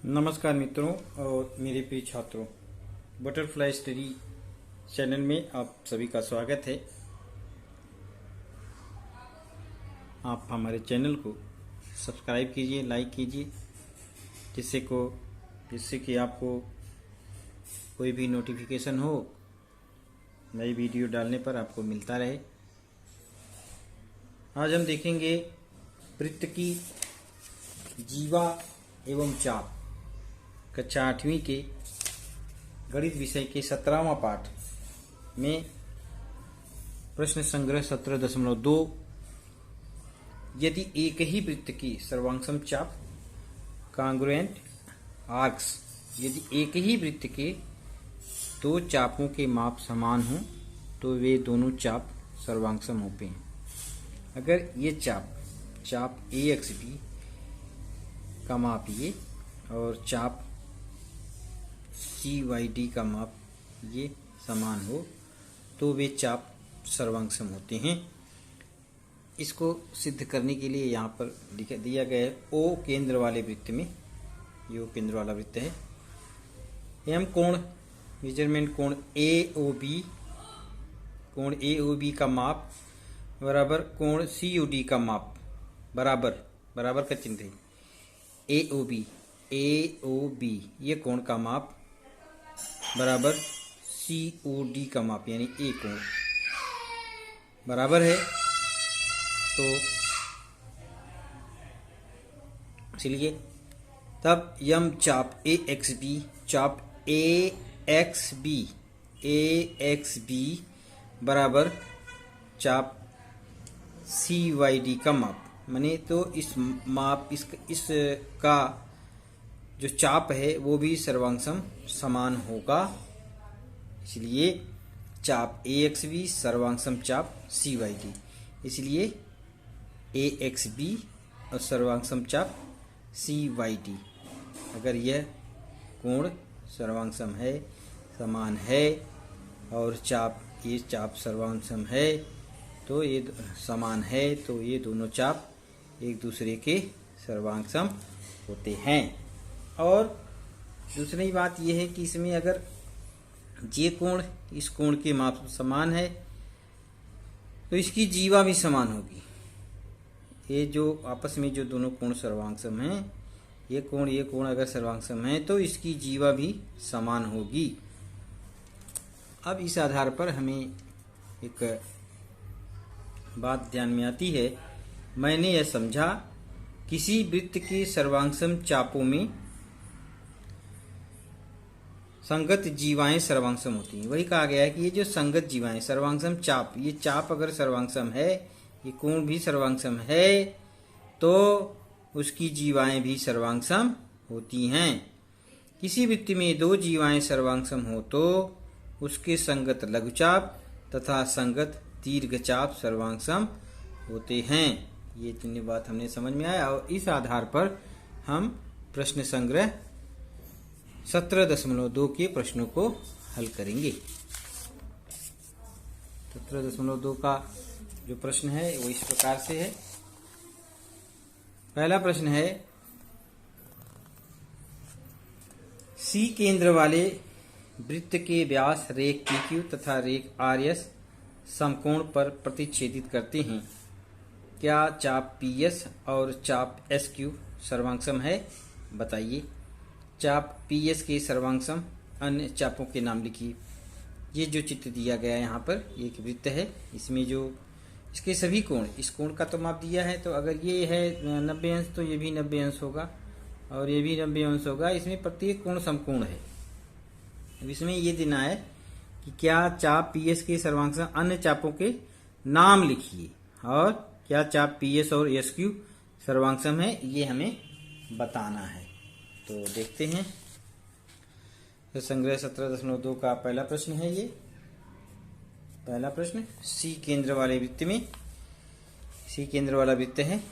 नमस्कार मित्रों और मेरे प्रिय छात्रों, बटरफ्लाई स्टडी चैनल में आप सभी का स्वागत है। आप हमारे चैनल को सब्सक्राइब कीजिए, लाइक कीजिए, जिससे कि आपको कोई भी नोटिफिकेशन हो, नई वीडियो डालने पर आपको मिलता रहे। आज हम देखेंगे वृत्त की जीवा एवं चाप कक्षा 8वीं के गणित विषय के 17वां पाठ में प्रश्न संग्रह 17.2। यदि एक ही वृत्त की सर्वांगसम चाप कांग्रुएंट आर्क्स, यदि एक ही वृत्त के दो चापों के माप समान हों तो वे दोनों चाप सर्वांगसम होते हैं। अगर ये चाप AXB का माप ये और चाप CYD का माप ये समान हो तो वे चाप सर्वांगसम होते हैं। इसको सिद्ध करने के लिए यहाँ पर दिया गया है O केंद्र वाले वृत्त में, ये O केंद्र वाला वृत्त है। M कोण मेजरमेंट कोण AOB का माप बराबर कोण COD का माप बराबर का चिन्ह है। AOB ये कोण का माप बराबर COD का माप यानी A कोण बराबर है। तो इसलिए तब यम चाप AXB बराबर चाप CYD का माप, माने तो इस का जो चाप है वो भी सर्वांगसम समान होगा। इसलिए चाप AXB सर्वांगसम चाप CYD, इसलिए AXB और सर्वांगसम चाप CYD। अगर यह कोण सर्वांगसम है, समान है और ये चाप सर्वांगसम है तो ये समान है, तो ये दोनों चाप एक दूसरे के सर्वांगसम होते हैं। और दूसरी बात यह है कि इसमें अगर ये कोण इस कोण के माप समान है तो इसकी जीवा भी समान होगी। ये जो आपस में जो दोनों कोण सर्वांगसम हैं, ये कोण अगर सर्वांगसम है तो इसकी जीवा भी समान होगी। अब इस आधार पर हमें एक बात ध्यान में आती है। मैंने यह समझा किसी वृत्त के सर्वांगसम चापों में संगत जीवाएं सर्वांगसम होती हैं। वही कहा गया है कि ये जो संगत जीवाएं सर्वांगसम चाप, ये चाप अगर सर्वांगसम है, ये कोण भी सर्वांगसम है तो उसकी जीवाएं भी सर्वांगसम होती हैं। किसी वृत्त में दो जीवाएं सर्वांगसम हो तो उसके संगत लघुचाप तथा संगत दीर्घचाप सर्वांगसम होते हैं। ये तीनों बात हमने समझ में आया और इस आधार पर हम प्रश्न संग्रह 17.2 के प्रश्नों को हल करेंगे। 17.2 का जो प्रश्न है वो इस प्रकार से है। पहला प्रश्न है, C केंद्र वाले वृत्त के व्यास रेख PQ तथा रेख RS समकोण पर प्रतिच्छेदित करते हैं। क्या चाप PS और चाप SQ सर्वांगसम है? बताइए। चाप PS के सर्वांगसम अन्य चापों के नाम लिखिए। ये जो चित्र दिया गया है यहाँ पर एक वृत्त है, इसमें जो इसके सभी कोण, इस कोण का तो माप दिया है, तो अगर ये है 90 अंश तो ये भी 90 अंश होगा और ये भी 90 अंश होगा। इसमें प्रत्येक कोण समकोण है। अब इसमें ये देना है कि क्या चाप PS के सर्वांगसम अन्य चापों के नाम लिखिए और क्या चाप PS और SQ सर्वांगसम है, ये हमें बताना है। तो देखते हैं। तो संग्रह 17.2 का पहला प्रश्न है। ये पहला प्रश्न, C केंद्र वाले वृत्त में, C केंद्र वाला वृत्त है,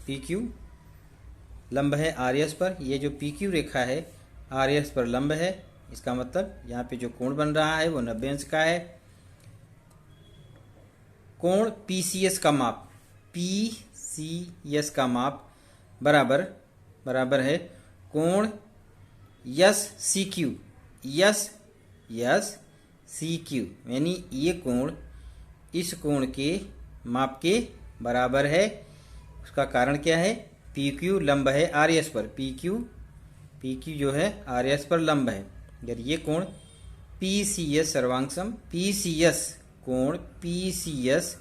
PQ लंब है RS पर। ये जो PQ रेखा है RS पर लंब है, इसका मतलब यहाँ पे जो कोण बन रहा है वो 90 अंश का है। कोण PCS का माप बराबर है कोण S C Q, S S C Q, यानी ये कोण इस कोण के माप के बराबर है। उसका कारण क्या है? पी क्यू लंब है आर एस पर, पी क्यू जो है आर एस पर लंब है। अगर ये कोण पी सी एस सर्वांगसम, पी सी एस कोण पी सी एस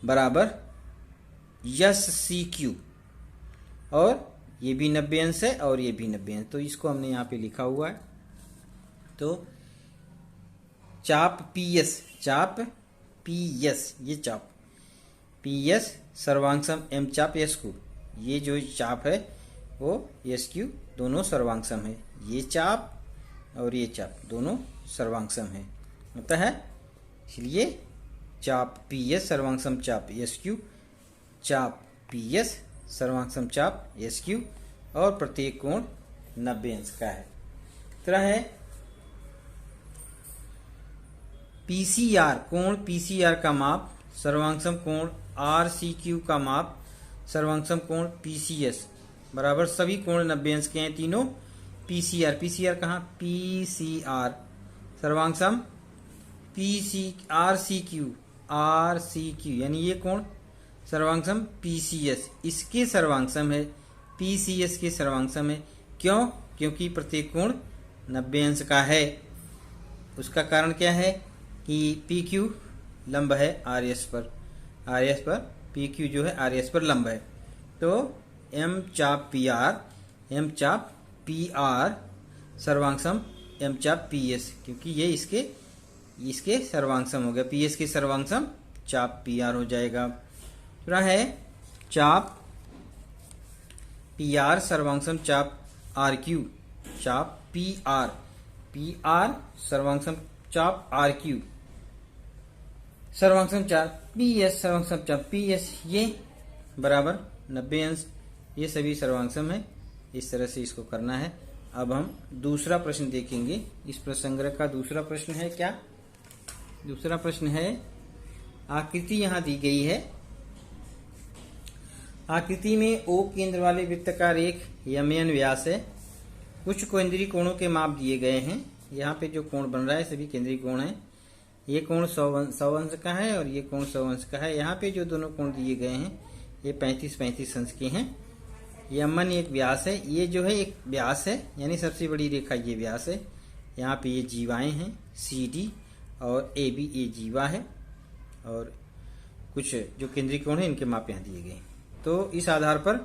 बराबर यस सी क्यू, और ये भी 90 अंश है और ये भी 90 अंश, तो इसको हमने यहाँ पे लिखा हुआ है। तो चाप पी एस, चाप पी एस, ये चाप पी एस सर्वांगसम एम चाप एस क्यू, ये जो चाप है वो एस क्यू दोनों सर्वांगसम है। ये चाप और ये चाप दोनों सर्वांगसम है, होता है। इसलिए चाप पी एस सर्वांगसम चाप एस क्यू, चाप पी एस सर्वांगसम चाप एस क्यू, और प्रत्येक कोण 90 अंश का है। तीसरा है पीसीआर, कोण पीसीआर का माप सर्वांगसम कोण आर सी क्यू का माप सर्वांगसम कोण पीसीएस बराबर सभी कोण 90 अंश के हैं तीनों। पीसीआर, पीसीआर कहाँ? पीसीआर सर्वांगसम पीसी आर सी क्यू, यानी ये कोण सर्वांगसम पीसीएस इसके सर्वांगसम है, पीसीएस के सर्वांगसम है। क्यों? क्योंकि प्रत्येक कोण 90 अंश का है। उसका कारण क्या है कि पी क्यू लंब है आर एस पर, पी क्यू जो है आर एस पर लंब है। तो एम चाप पी आर सर्वांगसम एम चाप पी एस, क्योंकि ये इसके सर्वांगसम हो गया, पी एस के सर्वांगसम चाप पी आर हो जाएगा। दूसरा है चाप पी आर सर्वांगसम चाप आर क्यू, चाप पी आर सर्वांगसम चाप आर क्यू, सर्वांगसम चाप पी एस सर्वांगसम चाप पी एस, ये बराबर 90 अंश, ये सभी सर्वांगसम है। इस तरह से इसको करना है। अब हम दूसरा प्रश्न देखेंगे। इस प्रसंग्रह का दूसरा प्रश्न है क्या? दूसरा प्रश्न है, आकृति यहां दी गई है। आकृति में ओ केंद्र वाले वृत्त का रेख यमन व्यास है। कुछ केंद्रीय कोणों के माप दिए गए हैं। यहाँ पे जो कोण बन रहा है सभी केंद्रीय कोण है। ये कोण 100 अंश का है और ये कोण 100 अंश का है। यहाँ पे जो दोनों कोण दिए गए हैं ये 35-35 अंश के हैं। यमन एक व्यास है, ये जो है एक व्यास है, यानी सबसे बड़ी रेखा ये व्यास है। यहाँ पे ये जीवाएं हैं सी डी और ए बी, ये जीवा है, और कुछ जो केंद्रीय कोण है इनके माप यहाँ दिए गए। तो इस आधार पर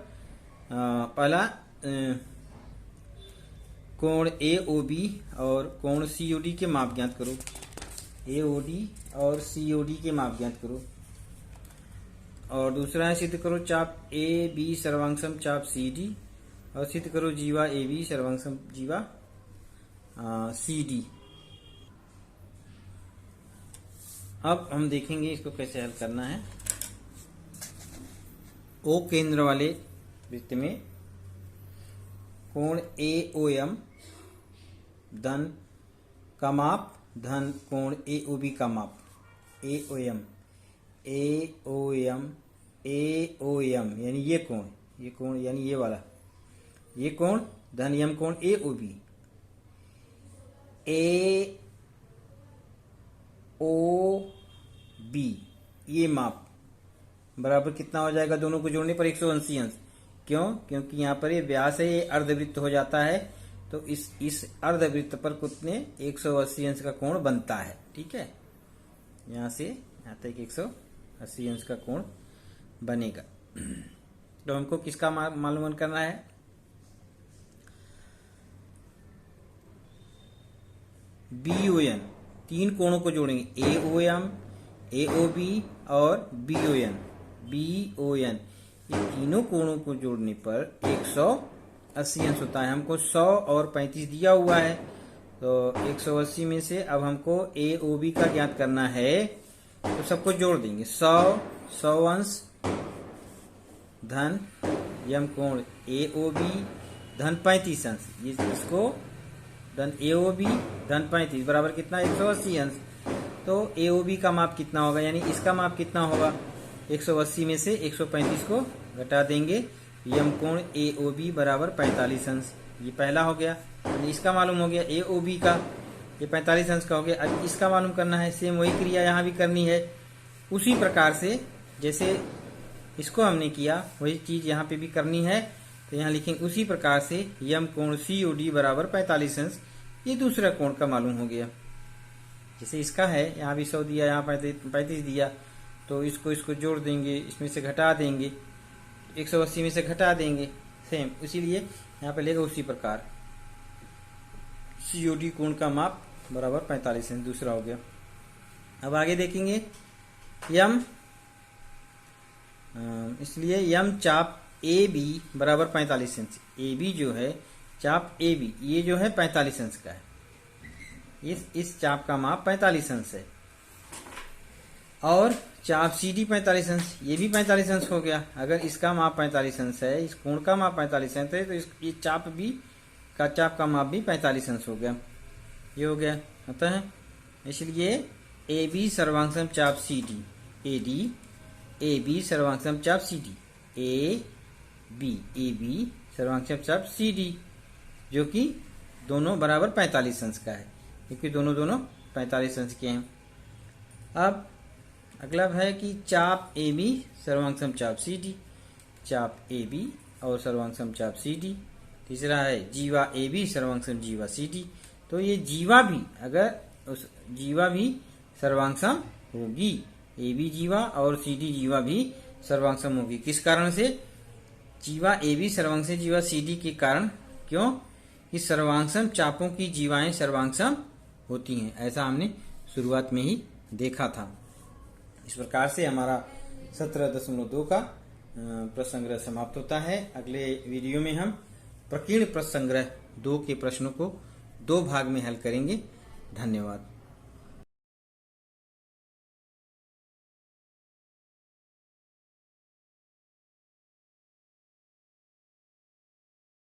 पहला कोण ए ओ बी और कोण सी ओ डी के माप ज्ञात करो। ए ओ डी और सी ओ डी के माप ज्ञात करो। और दूसरा है सिद्ध करो चाप ए बी सर्वांगसम चाप सी डी, और सिद्ध करो जीवा ए बी सर्वांगसम जीवा सी डी। अब हम देखेंगे इसको कैसे हल करना है। ओ केंद्र वाले वृत्त में कोण ए ओ एम धन का माप धन कोण ए ओ बी का माप, ए ओ एम यानी ये कोण यानी ये वाला, ये कोण धन यम कोण ए ओ बी, ए ओ बी ये माप बराबर कितना हो जाएगा? दोनों को जोड़ने पर 180 अंश। क्यों? क्योंकि यहाँ पर ये व्यास है, ये अर्धवृत्त हो जाता है, तो इस अर्धवृत्त पर कितने 180 अंश का कोण बनता है। ठीक है, यहाँ से यहाँ तक 180 अंश का कोण बनेगा। तो हमको किसका मालूम करना है? बी ओ एन, तीन कोणों को जोड़ेंगे, ए ओ एम, ए ओ बी और बी ओ एन। ये तीनों कोणों को जोड़ने पर 180 अंश होता है। हमको 100 और 35 दिया हुआ है, तो 180 में से अब हमको ए ओ बी का ज्ञात करना है, तो सबको जोड़ देंगे। 100 अंश धन यम कोण ए ओ बी धन 35 अंश, इसको धन ए ओ बी धन 35 बराबर कितना? 180 अंश। तो ए ओ बी का माप कितना होगा, यानी इसका माप कितना होगा? 180 में से 135 को घटा देंगे, यम कोण ए ओ बी बराबर 45 अंश। ये पहला हो गया। इसका मालूम हो गया ए ओ बी का, ये 45 अंश का हो गया। अब इसका मालूम करना है, सेम वही क्रिया यहाँ भी करनी है। उसी प्रकार से जैसे इसको हमने किया वही चीज यहाँ पे भी करनी है। तो यहाँ लिखेंगे उसी प्रकार से यम कोण COD बराबर 45 अंश, ये दूसरा कोण का मालूम हो गया। जैसे इसका है, यहाँ भी 100 दिया, यहाँ 35 दिया, तो इसको जोड़ देंगे, इसमें से घटा देंगे, 180 में से घटा देंगे, सेम इसीलिए यहाँ पे लेगा उसी प्रकार COD कोण का माप बराबर 45 अंश, दूसरा हो गया। अब आगे देखेंगे यम, इसलिए यम चाप AB बराबर 45 अंश। AB जो है चाप AB, ये जो है 45 अंश का है। इस चाप का माप 45 अंश है। और चाप CD 45 अंश, ये भी 45 अंश हो गया। अगर इसका माप 45 अंश है, इस कोण का माप 45 अंश है, तो ये चाप का माप भी 45 अंश हो गया। ये हो गया अतः इसलिए AB सर्वांगसम चाप CD, AB सर्वांगसम चाप CD, AB सर्वांगसम चाप CD, जो कि दोनों बराबर 45 अंश का है, क्योंकि दोनों 45 अंश के हैं। अब अगला है कि चाप AB सर्वांगसम चाप CD, चाप AB और सर्वांगसम चाप CD। तीसरा है जीवा AB सर्वांगसम जीवा CD। तो ये जीवा भी, अगर उस जीवा भी सर्वांगसम होगी, AB जीवा और CD जीवा भी सर्वांगसम होगी। किस कारण से? जीवा AB सर्वांगसम जीवा CD के कारण। क्यों? इस सर्वांगसम चापों की जीवाएं सर्वांगसम होती हैं, ऐसा हमने शुरुआत में ही देखा था। इस प्रकार से हमारा 17.2 का प्रश्न संग्रह समाप्त होता है। अगले वीडियो में हम प्रकीर्ण प्रश्न संग्रह 2 के प्रश्नों को 2 भाग में हल करेंगे। धन्यवाद।